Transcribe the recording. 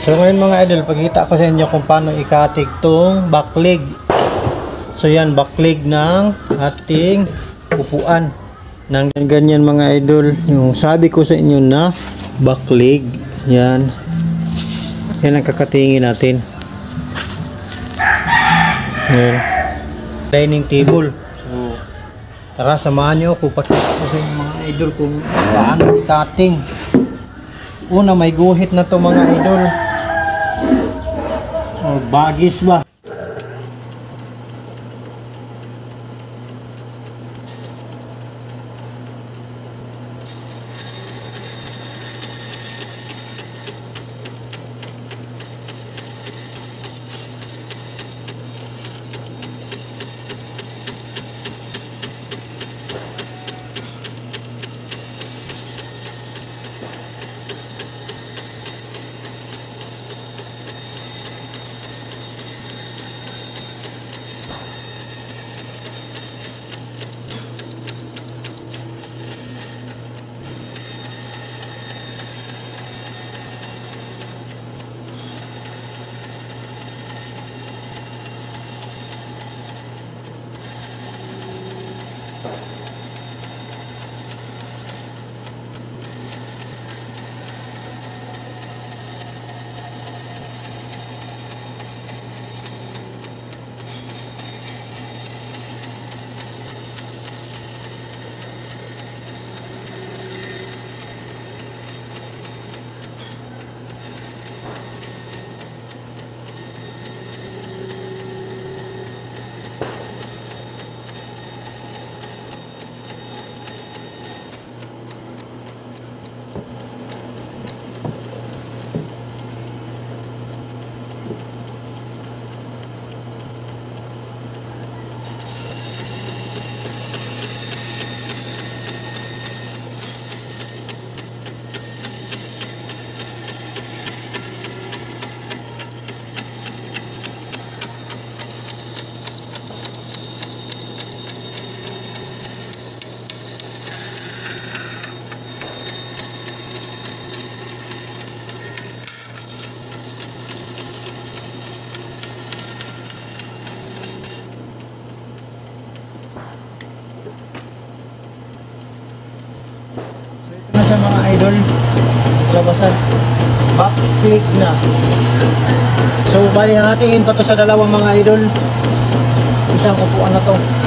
So ngayon mga idol, pagkita ko sa inyo kung paano ikatik tong back leg. So yan, back leg ng ating upuan. Nang ganyan mga idol, yung sabi ko sa inyo na back leg. Yan. Yan ang kakatingin natin. Yan. Dining table. So, tara samahan nyo ako, pakita ko sa inyo mga idol kung paano ikating. Una, may guhit na to mga idol. O bagis ba? Na siya mga idol, labasan back leg na. So bali hatiin pa to sa dalawang mga idol, isang upuan na to.